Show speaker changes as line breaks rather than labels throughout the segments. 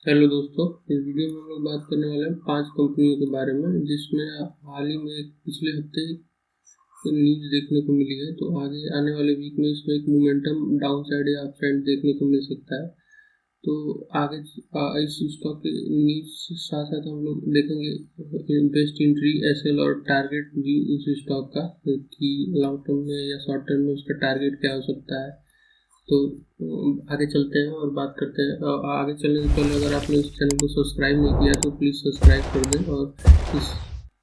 Hello दोस्तों, इस video में हम लोग बात करने वाले हैं 5 कंपनियों के बारे में, जिसमें हाल ही में पिछले हफ्ते न्यूज़ देखने को मिली है। तो आगे आने वाले वीक में इसमें एक मोमेंटम डाउन साइड या अप साइड देखने को मिल सकता है। तो आगे इस स्टॉक के न्यूज़ के साथ साथ हम लोग देखेंगे बेस्ट एंट्री एसएल और टारगेट भी उस स्टॉक का, कि लॉन्ग टर्म में या शॉर्ट टर्म में उसका टारगेट क्या हो सकता है। तो आगे चलते हैं और बात करते हैं। आगे चलने से पहले अगर आपने इस चैनल को सब्सक्राइब नहीं किया तो प्लीज़ सब्सक्राइब कर दें और इस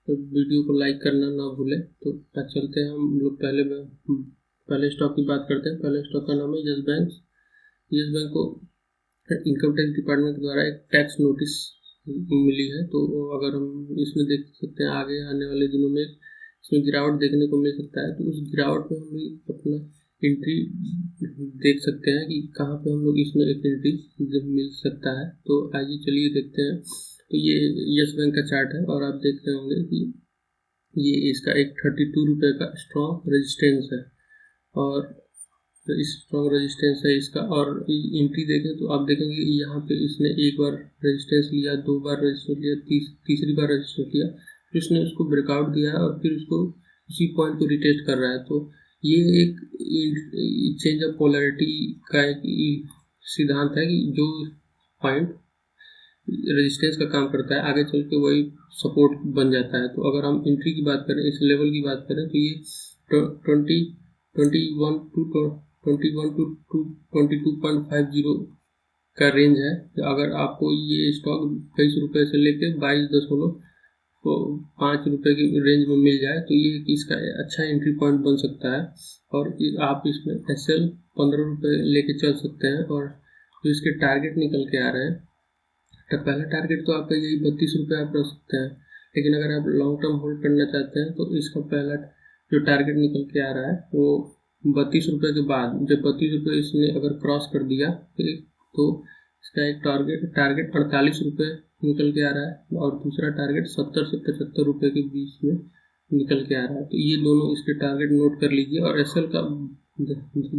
वीडियो को लाइक करना ना भूलें। तो आज चलते हैं, हम लोग पहले स्टॉक की बात करते हैं। पहले स्टॉक का नाम है यस बैंक। यस बैंक को इनकम टैक्स डिपार्टमेंट द्वारा एक टैक्स नोटिस मिली है। तो अगर हम इसमें देख सकते हैं आगे आने वाले दिनों में इसमें गिरावट देखने को मिल सकता है। तो उस गिरावट में हम अपना एंट्री देख सकते हैं कि कहाँ पे हम लोग इसमें एक एंट्री मिल सकता है। तो आइए चलिए देखते हैं। तो ये यस बैंक का चार्ट है और आप देख रहे होंगे कि ये इसका एक 32 रुपये का स्ट्रॉन्ग रेजिस्टेंस है और इस स्ट्रॉन्ग रेजिस्टेंस है इसका। और एंट्री देखें तो आप देखेंगे यहाँ पे इसने एक बार रेजिस्टेंस लिया, 2 बार रेजिस्टेंस लिया, तीसरी बार रेजिस्टेंस लिया, फिर इसने उसको ब्रेकआउट दिया और फिर उसको उसी पॉइंट को रिटेस्ट कर रहा है। तो ये एक चेंज ऑफ पोलैरिटी का एक सिद्धांत है कि जो पॉइंट रेजिस्टेंस का काम करता है आगे चल के वही सपोर्ट बन जाता है। तो अगर हम एंट्री की बात करें, इस लेवल की बात करें, तो ये 21 टू 22.50 का रेंज है। तो अगर आपको ये स्टॉक 23 रुपये से लेके 22.5 रुपये की रेंज में मिल जाए तो ये इसका अच्छा एंट्री पॉइंट बन सकता है। और आप इसमें एसएल 15 रुपये लेके चल सकते हैं। और जो इसके टारगेट निकल के आ रहे हैं, तो पहला टारगेट तो आपका यही 32 रुपये आप रख सकते हैं। लेकिन अगर आप लॉन्ग टर्म होल्ड करना चाहते हैं तो इसका पहला जो टारगेट निकल के आ रहा है वो 32 रुपये के बाद, जब 32 रुपये इसने अगर क्रॉस कर दिया तो इसका एक टारगेट 48 रुपये निकल के आ रहा है और दूसरा टारगेट 70 से 75 रुपये के बीच में निकल के आ रहा है। तो ये दोनों इसके टारगेट नोट कर लीजिए और एसएल का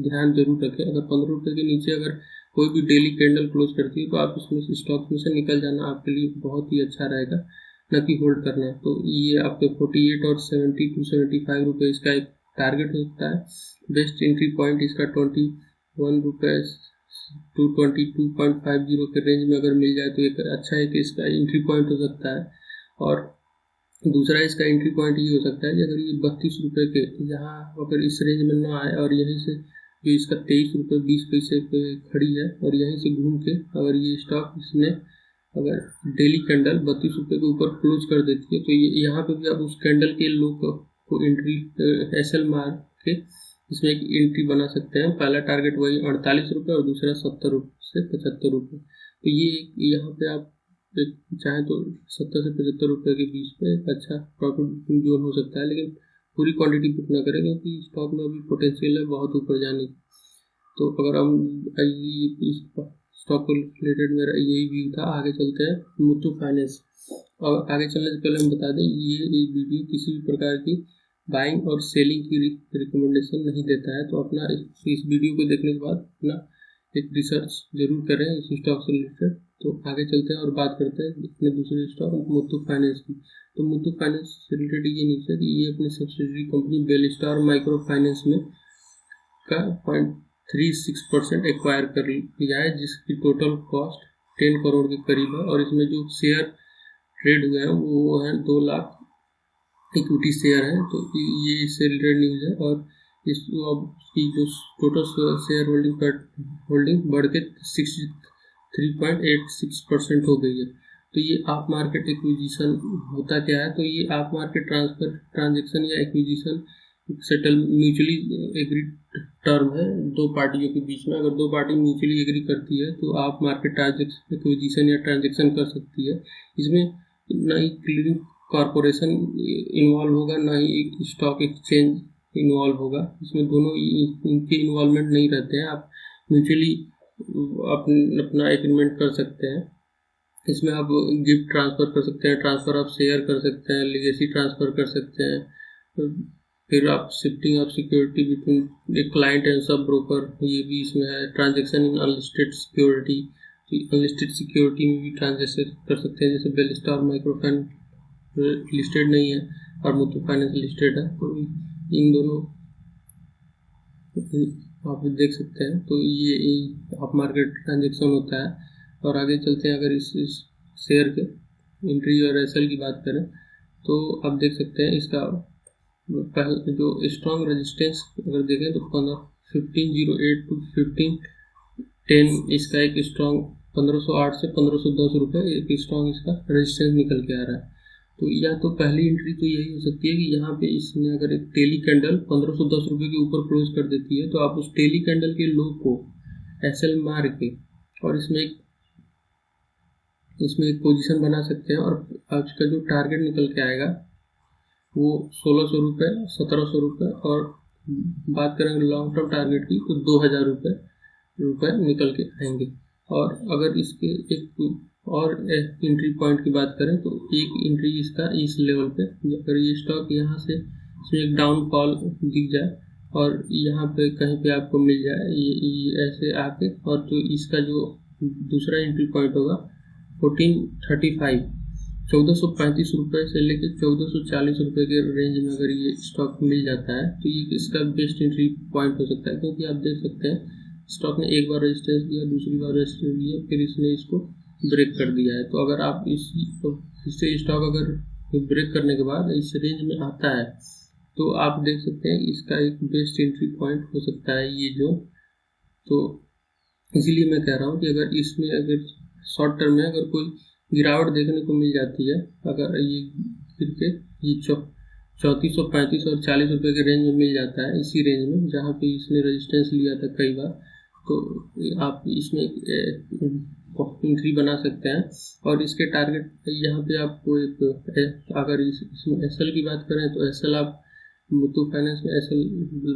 ध्यान जरूर रखें। अगर 15 रुपये के नीचे अगर कोई भी डेली कैंडल क्लोज करती है तो आप इसमें स्टॉक में से निकल जाना आपके लिए बहुत ही अच्छा रहेगा, न कि होल्ड करना। तो ये आपके 48 और 70 टू 75 रुपये इसका एक टारगेट हो सकता है। बेस्ट एंट्री पॉइंट इसका 21 रुपये टू 22.50 के रेंज में अगर मिल जाए तो एक अच्छा है कि इसका एंट्री पॉइंट हो सकता है। और दूसरा इसका एंट्री पॉइंट ये हो सकता है कि अगर ये 32 रुपये के यहाँ अगर इस रेंज में ना आए और यहीं से जो इसका 23 रुपये 20 पैसे पे खड़ी है और यहीं से घूम के अगर ये स्टॉक इसने अगर डेली कैंडल 32 रुपये के ऊपर क्लोज कर देती है तो ये यहाँ पे भी आप उस कैंडल के लो को एंट्री एसएल मार के इसमें एक एंट्री बना सकते हैं। पहला टारगेट वही 48 रुपये और दूसरा 70 रुपये से 75 रुपये। तो ये यहाँ पे आप चाहे तो 70 से 75 रुपये के बीच में एक अच्छा प्रॉफिट जोन हो सकता है। लेकिन पूरी क्वांटिटी बुक ना करें क्योंकि स्टॉक में अभी पोटेंशियल है बहुत ऊपर जाने की। तो अगर हम इस स्टॉक को रिलेटेड मेरा यही व्यू था। आगे चलते हैं मुथूट फाइनेंस। और आगे चलने से पहले हम बता दें ये वीडियो किसी भी प्रकार की बाइंग और सेलिंग की रिकमेंडेशन नहीं देता है। तो अपना इस वीडियो को देखने के बाद अपना एक रिसर्च जरूर करें इस स्टॉक से रिलेटेड। तो आगे चलते हैं और बात करते हैं अपने दूसरे स्टॉक मुथूट फाइनेंस की। तो मुथूट फाइनेंस से रिलेटेड ये न्यूज़ है कि ये अपनी subsidiary company Belstar micro finance में का 0.36% एक्वायर कर लिया है, जिसकी टोटल कॉस्ट 10 करोड़ के करीब है। और इसमें जो शेयर ट्रेड हुए हैं वो है 2 लाख इक्विटी शेयर है। तो ये इससे रिलेटेड न्यूज़ है। और इसकी जो टोटल शेयर होल्डिंग बढ़ के 63.86% हो गई है। तो ये आप मार्केट एक्विजिशन होता क्या है? तो ये आप मार्केट ट्रांजेक्शन या acquisition settle mutually agreed term है दो पार्टियों के बीच में। अगर दो पार्टी म्यूचुअली एग्री करती है तो आप मार्केट एक्विजिशन या ट्रांजेक्शन कर सकती है। इसमें ना ही क्लियरिंग कॉरपोरेशन इन्वॉल्व होगा, ना ही एक स्टॉक एक्सचेंज इन्वॉल्व होगा। इसमें दोनों इनके इन्वॉल्वमेंट नहीं रहते हैं। आप म्यूचुअली अपना एग्रीमेंट कर सकते हैं। इसमें आप गिफ्ट ट्रांसफ़र कर सकते हैं, ट्रांसफ़र ऑफ शेयर कर सकते हैं, लीगेसी ट्रांसफ़र कर सकते हैं, फिर आप shifting of security between a client and sub broker, ये भी इसमें है। ट्रांजेक्शन इन अनलिस्टेड सिक्योरिटी, तो अनलिस्टेड सिक्योरिटी में भी ट्रांजेक्शन कर सकते हैं, जैसे बेलस्टार माइक्रोफाइनेंस लिस्टेड नहीं है और मुथूट फाइनेंस लिस्टेड है, तो इन दोनों आप देख सकते हैं। तो ये आप मार्केट ट्रांजेक्शन होता है। और आगे चलते हैं, अगर इस शेयर के एंट्री और एसएल की बात करें तो आप देख सकते हैं इसका पहले जो स्ट्रॉन्ग रेजिस्टेंस अगर देखें तो 1508 to 1510 इसका एक स्ट्रॉन्ग 1508 से 1510 रुपये एक स्ट्रॉन्ग इसका रेजिस्टेंस निकल के आ रहा है। तो या तो पहली एंट्री तो यही हो सकती है कि यहाँ पे इसने अगर एक टेली कैंडल 1510 रुपये के ऊपर क्लोज कर देती है तो आप उस टेली कैंडल के लो को एसएल मार के और इसमें एक पोजीशन बना सकते हैं। और आज का जो टारगेट निकल के आएगा वो 1600 रुपये, 1700 रुपये, और बात करेंगे लॉन्ग टर्म टारगेट की तो 2000 रुपये निकल के आएंगे। और अगर इसके एक और एंट्री पॉइंट की बात करें तो एक एंट्री इसका इस लेवल पे, अगर ये स्टॉक यहाँ से इसमें एक डाउनफॉल दिख जाए और यहाँ पे कहीं पे आपको मिल जाए ये ऐसे आके, और तो इसका जो दूसरा एंट्री पॉइंट होगा 1435, 1435 रुपये से लेकर 1440 रुपये के रेंज में अगर ये स्टॉक मिल जाता है तो ये इसका बेस्ट एंट्री पॉइंट हो सकता है। क्योंकि आप देख सकते हैं स्टॉक ने एक बार रेजिस्टेंस लिया, दूसरी बार रेजिस्टेंस लिया, फिर इसने इसको ब्रेक कर दिया है। तो अगर आप इससे स्टॉक अगर ब्रेक करने के बाद इस रेंज में आता है तो आप देख सकते हैं इसका एक बेस्ट एंट्री पॉइंट हो सकता है ये जो। तो इसीलिए मैं कह रहा हूँ कि अगर इसमें अगर शॉर्ट टर्म में अगर कोई गिरावट देखने को मिल जाती है, अगर ये गिर के ये 3435 और 40 रुपये के रेंज में मिल जाता है, इसी रेंज में जहाँ पे इसने रेजिस्टेंस लिया था कई बार, तो आप इसमें एंट्री बना सकते हैं। और इसके टारगेट यहाँ पे आपको एक अगर इसमें एसएल की बात करें तो एसएल आप मुथूट फाइनेंस में एसएल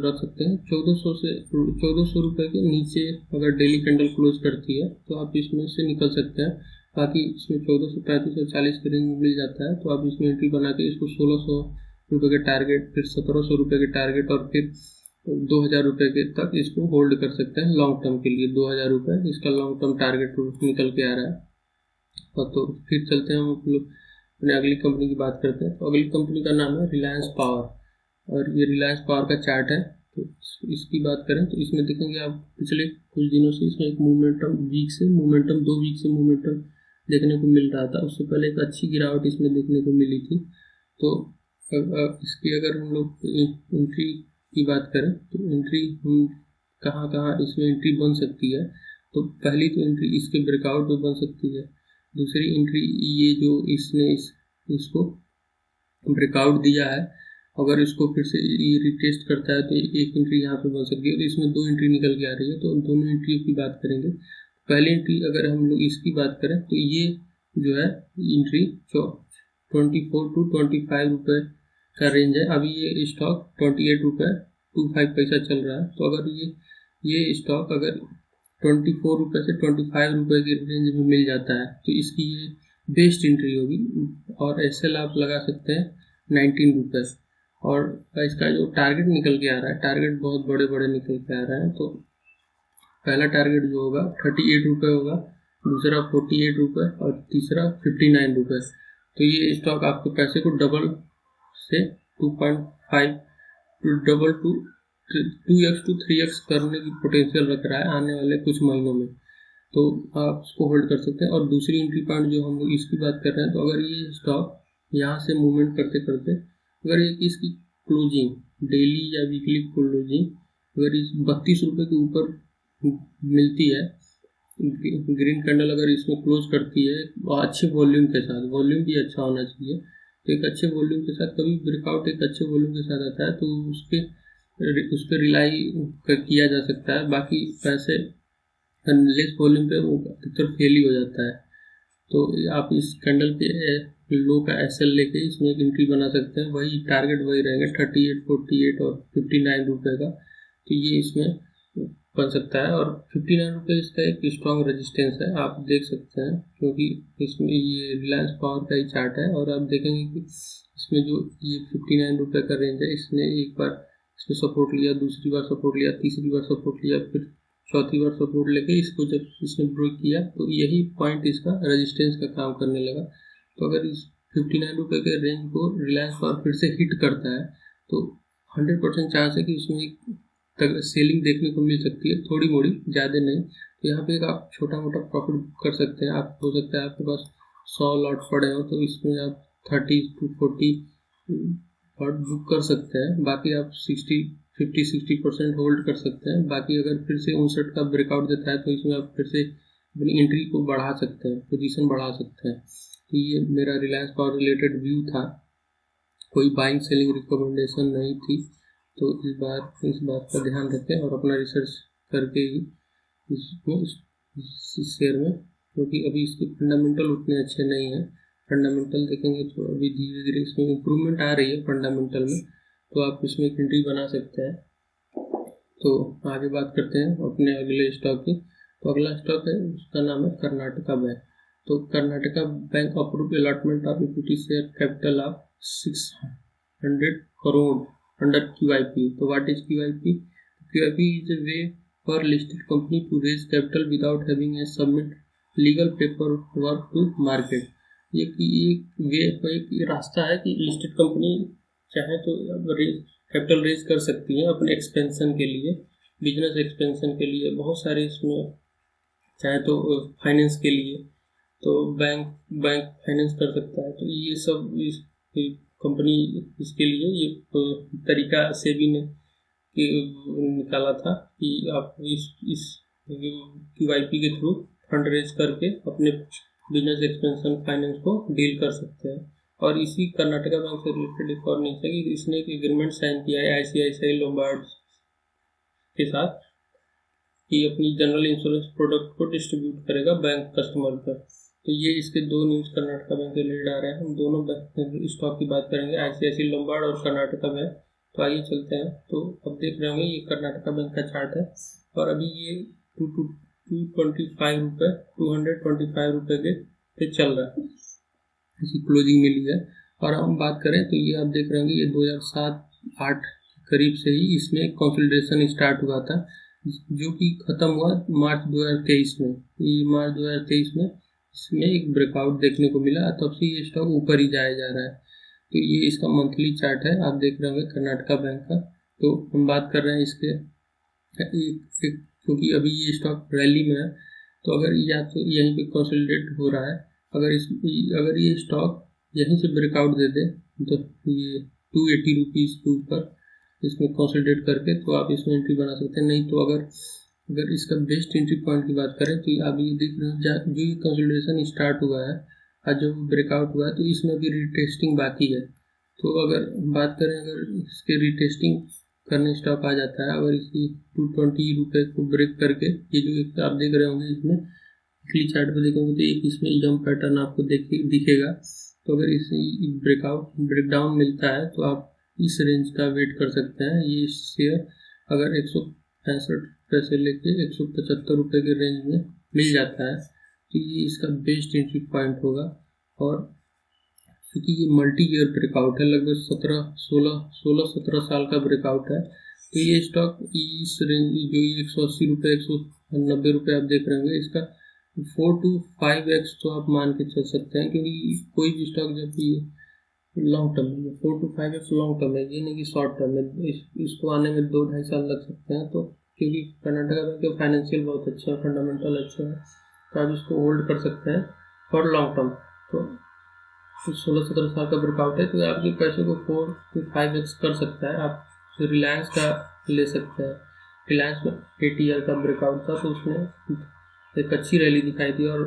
रख सकते हैं 1400 रुपये के नीचे अगर डेली कैंडल क्लोज करती है तो आप इसमें से निकल सकते हैं। बाकी इसमें 1435 और 40 के रेंज में मिल जाता है तो आप इसमें एंट्री बना के इसको 1600 रुपये के टारगेट, फिर 1700 रुपये के टारगेट और फिर 2000 रुपये के तक इसको होल्ड कर सकते हैं लॉन्ग टर्म के लिए। 2000 रुपये इसका लॉन्ग टर्म टारगेट निकल के आ रहा है। और तो फिर चलते हैं हम लोग अपने अगली कंपनी की बात करते हैं। तो अगली कंपनी का नाम है रिलायंस पावर, और ये रिलायंस पावर का चार्ट है। तो इसकी बात करें तो इसमें देखेंगे आप पिछले कुछ दिनों से इसमें एक मोमेंटम 2 वीक से मोमेंटम देखने को मिल रहा था। उससे पहले एक अच्छी गिरावट इसमें देखने को मिली थी। तो इसकी अगर हम लोग एंट्री की बात करें तो एंट्री हम कहाँ इसमें एंट्री बन सकती है। तो पहली तो एंट्री इसके ब्रेकआउट में बन सकती है। दूसरी एंट्री ये जो इसने इसको ब्रेकआउट दिया है, अगर इसको फिर से ये रिटेस्ट करता है तो एक एंट्री यहाँ पे बन सकती है। तो इसमें 2 एंट्री निकल के आ रही है। तो दोनों एंट्री की बात करेंगे। पहली एंट्री अगर हम लोग इसकी बात करें तो ये जो है एंट्री 24 to 25 रुपये का रेंज है। अभी ये स्टॉक 28 रुपये 25 पैसा चल रहा है। तो अगर ये स्टॉक अगर 24 रुपये से 25 रुपये के रेंज में मिल जाता है तो इसकी ये बेस्ट एंट्री होगी। और एसएल आप लगा सकते हैं 19 रुपये। और इसका जो टारगेट निकल के आ रहा है, टारगेट बहुत बड़े बड़े निकल के आ रहा है। तो पहला टारगेट जो होगा 38 रुपये होगा, दूसरा 48 रुपये और तीसरा 59 रुपये। तो ये स्टॉक आपके पैसे को डबल से 2.5 double two 2x to 3x करने की पोटेंशियल रख रहा है आने वाले कुछ महीनों में। तो आप उसको होल्ड कर सकते हैं। और दूसरी एंट्री पॉइंट जो हम लोग इसकी बात कर रहे हैं, तो अगर ये स्टॉक यहाँ से मूवमेंट करते करते अगर इसकी क्लोजिंग डेली या वीकली क्लोजिंग अगर इस 32 रुपये के ऊपर मिलती है, ग्रीन कैंडल अगर इसमें क्लोज करती है अच्छे वॉल्यूम के साथ, वॉल्यूम भी अच्छा होना चाहिए। तो एक अच्छे वॉल्यूम के साथ, कभी ब्रेकआउट एक अच्छे वॉल्यूम के साथ आता है तो उस पर रिलाई किया जा सकता है। बाकी पैसे लेस वॉल्यूम पे वो अधिकतर फेल ही हो जाता है। तो आप इस कैंडल पे लो का एसएल लेके इसमें एक एंट्री बना सकते हैं। वही टारगेट वही रहेंगे 38, 48 और 59 रुपये का। तो ये इसमें बन सकता है। और 59 रुपये इसका एक स्ट्रॉन्ग रेजिस्टेंस है, आप देख सकते हैं। क्योंकि इसमें ये रिलायंस पावर का ही चार्ट है और आप देखेंगे कि इसमें जो ये 59 रुपये का रेंज है, इसने एक बार इसमें सपोर्ट लिया, दूसरी बार सपोर्ट लिया, तीसरी बार सपोर्ट लिया, फिर चौथी बार सपोर्ट लेके इसको जब इसने ब्रेक किया तो यही पॉइंट इसका रेजिस्टेंस का काम करने लगा। तो अगर इस 59 रुपये के रेंज को रिलायंस पावर फिर से हिट करता है तो 100% चांस है कि उसमें सेलिंग देखने को मिल सकती है, थोड़ी मोड़ी, ज़्यादा नहीं। तो यहाँ पे एक आप छोटा मोटा प्रॉफिट बुक कर सकते हैं। आप हो सकता है आपके पास 100 लॉट पड़े हो तो इसमें आप 30 to 40 लॉट बुक कर सकते हैं। बाकी आप 50-60% होल्ड कर सकते हैं। बाकी अगर फिर से 59 का ब्रेकआउट देता है तो इसमें आप फिर से अपनी एंट्री को बढ़ा सकते हैं, पोजीशन बढ़ा सकते हैं। तो ये मेरा रिलायंस पावर रिलेटेड व्यू था, कोई बाइंग सेलिंग रिकमेंडेशन नहीं थी। तो इस बात का ध्यान रखें और अपना रिसर्च करके ही इस शेयर में, क्योंकि अभी इसके फंडामेंटल उतने अच्छे नहीं हैं। फंडामेंटल देखेंगे तो अभी धीरे धीरे इसमें इम्प्रूवमेंट आ रही है फंडामेंटल में, तो आप इसमें एंट्री बना सकते हैं। तो आगे बात करते हैं अपने अगले स्टॉक की। तो अगला स्टॉक है, उसका नाम है कर्नाटका बैंक। तो Karnataka bank approve allotment of equity share capital of 600 crore under QIP। तो what is QIP? QIP is a way for listed company to raise capital without having a submit legal paperwork to market. ये एक रास्ता है कि listed company चाहे तो capital raise कर सकती है अपने एक्सपेंशन के लिए, बिजनेस एक्सपेंशन के लिए, बहुत सारे इसमें, चाहे तो फाइनेंस के लिए तो बैंक फाइनेंस कर सकता है। तो ये सब इस कंपनी इसके लिए ये तरीका सेबी ने निकाला था कि आप इस QIP के थ्रू फंड रेज करके अपने बिजनेस एक्सपेंशन फाइनेंस को डील कर सकते हैं। और इसी कर्नाटका बैंक से रिलेटेड एक और न्यूज़ है कि इसने एक एग्रीमेंट साइन किया है ICICI लोम्बार्ड के साथ कि अपनी जनरल इंश्योरेंस प्रोडक्ट को डिस्ट्रीब्यूट करेगा बैंक कस्टमर पर। तो ये इसके दो न्यूज़ कर्नाटका बैंक से रिलेटेड आ रहे हैं। हम दोनों स्टॉक की बात करेंगे, ICICI लोम्बार्ड और कर्नाटका बैंक। तो आइए चलते हैं। तो अब देख रहे होंगे ये कर्नाटका बैंक का चार्ट है और अभी ये 225 रुपये पे चल रहा है, इसकी क्लोजिंग मिली है। और हम बात करें तो ये आप देख रहे होंगे ये 2007-8 करीब से ही इसमें कंसोलिडेशन स्टार्ट हुआ था, जो कि ख़त्म हुआ मार्च 2023 में। ये मार्च 2023 में इसमें एक ब्रेकआउट देखने को मिला, तब से ये स्टॉक ऊपर ही जाया जा रहा है। तो ये इसका मंथली चार्ट है, आप देख रहे होंगे कर्नाटका बैंक का। तो हम बात कर रहे हैं इसके क्योंकि अभी ये स्टॉक रैली में है, तो अगर या तो यहीं पे कंसोलिडेट हो रहा है, अगर ये स्टॉक यहीं से ब्रेकआउट दे दे तो ये 280 रुपीज़ के ऊपर इसमें कंसोलिडेट करके तो आप इसमें एंट्री बना सकते हैं। नहीं तो अगर इसका बेस्ट एंट्री पॉइंट की बात करें तो आप ये देख रहे हैं जो ये कंसोलिडेशन स्टार्ट हुआ है और जो ब्रेकआउट हुआ है तो इसमें भी रिटेस्टिंग बाकी है। तो अगर बात करें, अगर इसके रिटेस्टिंग करने स्टॉक आ जाता है, अगर इसकी 220 रुपये को ब्रेक करके, ये जो एक आप देख रहे होंगे इसमें वीकली चार्ट पे देखेंगे तो एक इसमें ईएम पैटर्न आपको दिखेगा। तो अगर इस ब्रेकडाउन मिलता है तो आप इस रेंज का वेट कर सकते हैं। ये शेयर अगर 165 रुपये से लेके 175 रुपये के रेंज में मिल जाता है तो ये इसका बेस्ट एंट्री पॉइंट होगा। और क्योंकि ये मल्टी ईयर ब्रेकआउट है, लगभग 16-17 साल का ब्रेकआउट है, तो ये स्टॉक इस रेंज जो ये 180 रुपये 190 रुपये आप देख रहे होंगे, इसका 4 to 5x तो आप मान के चल सकते हैं। क्योंकि कोई भी स्टॉक जब भी लॉन्ग टर्म में 4 to 5x लॉन्ग टर्म है, ये नहीं कि शॉर्ट टर्म में। इसको आने में 2-2.5 साल लग सकते हैं। तो क्योंकि कर्नाटका बैंक के फाइनेंशियल बहुत अच्छे हैं, फंडामेंटल अच्छे हैं, तो आप इसको होल्ड कर सकते हैं फॉर लॉन्ग टर्म। तो 16-17 साल का ब्रेकआउट है तो आपके पैसे को 4 to 5x कर सकता है। आप रिलायंस का ले सकते हैं। रिलायंस में 8 ईयर का ब्रेकआउट था तो उसमें एक अच्छी रैली दिखाई थी और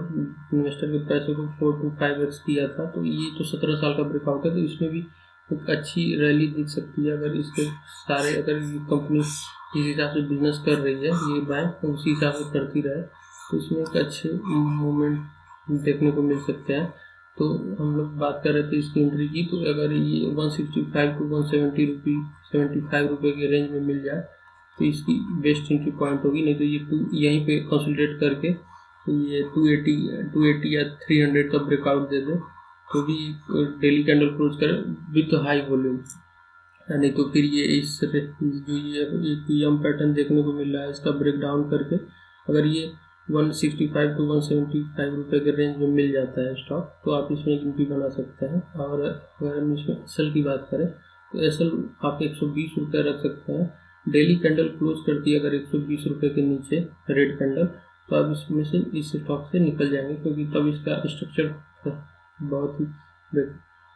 इन्वेस्टर के पैसे को 4 to 5x किया था। तो ये तो 17 साल का ब्रेकआउट है तो इसमें भी एक अच्छी रैली दिख सकती है। अगर इसके अगर कंपनी जिस हिसाब से बिजनेस कर रही है, ये बैंक उसी हिसाब से करती रहे तो इसमें एक अच्छे मूवमेंट देखने को मिल सकते हैं। तो हम लोग बात कर रहे थे इसकी एंट्री की, तो अगर ये 165 to 175 रुपये के रेंज में मिल जाए तो इसकी बेस्ट एंट्री पॉइंट होगी। नहीं तो ये यहीं पे कंसोलिडेट करके तो ये 280 या 300 का ब्रेकआउट दे दे तो भी डेली कैंडल क्लोज करे विथ हाई वॉल्यूम। नहीं तो फिर ये इस जो ये एक यम पैटर्न देखने को मिल रहा है, इसका ब्रेक डाउन करके अगर ये 165 टू 175 रुपये के रेंज में मिल जाता है स्टॉक, तो आप इसमें एक एंट्री बना सकते हैं। और अगर हम इसमें एसएल की बात करें तो एसएल आप 120 रुपये रख सकते हैं। डेली कैंडल क्लोज करती है अगर 120 रुपये के नीचे रेड कैंडल, तो आप इसमें से इस स्टॉक से निकल जाएंगे, क्योंकि तब इसका स्ट्रक्चर बहुत ही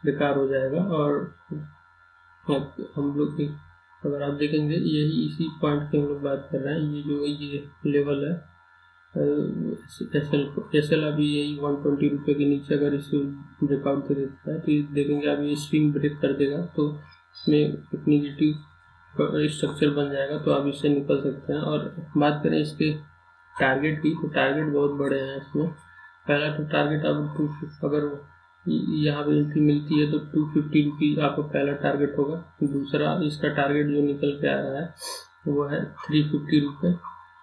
बेकार हो जाएगा। और हम लोग अगर आप देखेंगे यही इसी पॉइंट की हम लोग बात कर रहे हैं, ये जो ये लेवल है एसएल अभी यही 120 रुपये के नीचे अगर इसे ब्रेकआउट दे देता है, तो ये देखेंगे अभी ये स्विंग ब्रेक कर देगा, तो इसमें एक निगेटिव स्ट्रक्चर बन जाएगा, तो आप इससे निकल सकते हैं। और बात करें इसके टारगेट की, तो टारगेट बहुत बड़े हैं इसमें। पहला तो टारगेट अब अगर यहाँ पे एंट्री मिलती है तो 250 रुपीज़ आपका पहला टारगेट होगा। दूसरा इसका टारगेट जो निकल के आ रहा है वो है 350 रुपये,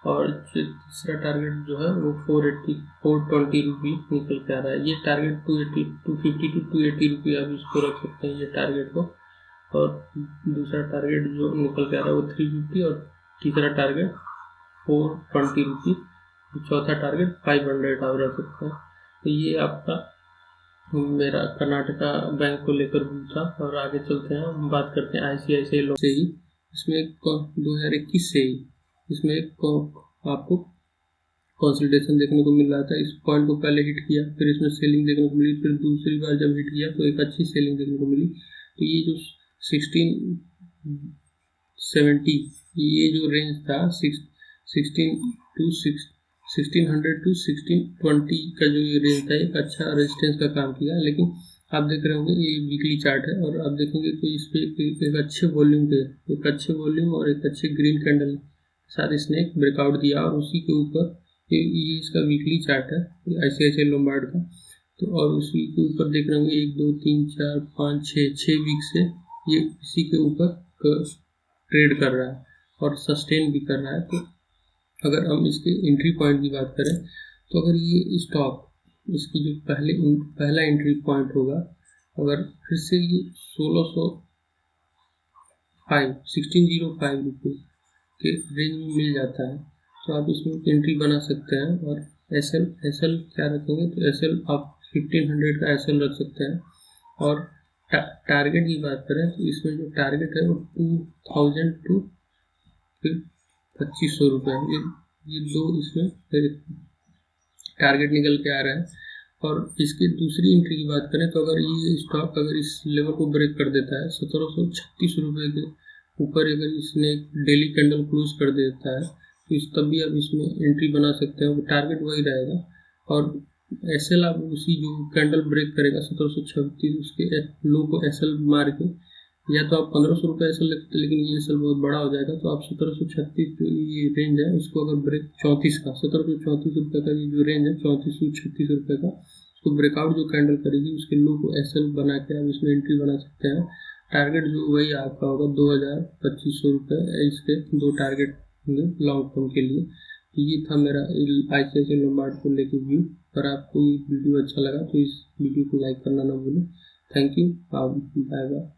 और तीसरा टारगेट जो है वो 420 रुपीज़ निकल के आ रहा है। ये टारगेट 250 टू 280 रुपये आप इसको रख सकते हैं ये टारगेट को। और दूसरा टारगेट जो निकल के आ रहा है वो 350, और तीसरा टारगेट 420 रुपीज़, चौथा टारगेट 500 आप रख सकते हैं। तो ये आपका मेरा कर्नाटका बैंक को लेकर था। और आगे चलते हैं, हम बात करते हैं आईसीआईसीआई लोन से ही। इसमें 2021 से ही इसमें आपको कंसल्टेशन देखने को मिल रहा था। इस पॉइंट को पहले हिट किया, फिर इसमें सेलिंग देखने को मिली, फिर दूसरी बार जब हिट किया तो एक अच्छी सेलिंग देखने को मिली। तो ये जो 1670 ये जो रेंज था 1600 टू 1620 का जो ये रेंज था, एक अच्छा रेजिस्टेंस का काम किया। लेकिन आप देख रहे होंगे ये वीकली चार्ट है, और आप देखेंगे तो इस पे एक अच्छे वॉल्यूम और एक अच्छे ग्रीन कैंडल के साथ इसने एक ब्रेकआउट दिया, और उसी के ऊपर ये इसका वीकली चार्ट है आईसीआईसीआई लोम्बार्ड का। तो और उसी के ऊपर देख रहे होंगे 1 2 3 4 5 6 वीक से ये इसी के ऊपर ट्रेड कर रहा है और सस्टेन भी कर रहा है। तो अगर हम इसके एंट्री पॉइंट की बात करें, तो अगर ये स्टॉक इसकी जो पहला एंट्री पॉइंट होगा, अगर फिर से ये 1605 रुपये के रेंज में मिल जाता है, तो आप इसमें एंट्री बना सकते हैं। और एसएल क्या रखेंगे, तो एसएल आप 1500 का एसएल रख सकते हैं। और टारगेट की बात करें तो इसमें जो टारगेट है वो 2000 टू 2500 रुपये, ये दो इसमें टारगेट निकल के आ रहा है। और इसकी दूसरी एंट्री की बात करें तो अगर ये स्टॉक अगर इस लेवल को ब्रेक कर देता है 1736 रुपये के ऊपर, अगर इसने डेली कैंडल क्लोज कर देता है, तो तब भी आप इसमें एंट्री बना सकते हैं, टारगेट वही रहेगा। और एसएल आप उसी जो कैंडल ब्रेक करेगा 1736 उसके लो को एसएल मार के, या तो आप 1500 रुपये एसएल लगते, लेकिन ये एसएल बहुत बड़ा हो जाएगा, तो आप 1736 जो ये रेंज है इसको अगर ब्रेक 1734 रुपये का ये जो रेंज है 3436 रुपये का, उसको ब्रेकआउट जो कैंडल करेगी उसके लो को एसएल बना के आप इसमें एंट्री बना सकते हैं। टारगेट जो वही आपका होगा 2500 रुपये, इसके दो टारगेट होंगे लॉन्ग टर्म के लिए। ये था मेरा आईसीआईसीआई लोम्बार्ड को लेकर व्यू। अगर आपको ये वीडियो अच्छा लगा तो इस वीडियो को लाइक करना ना भूलें। Thank you, bye bye.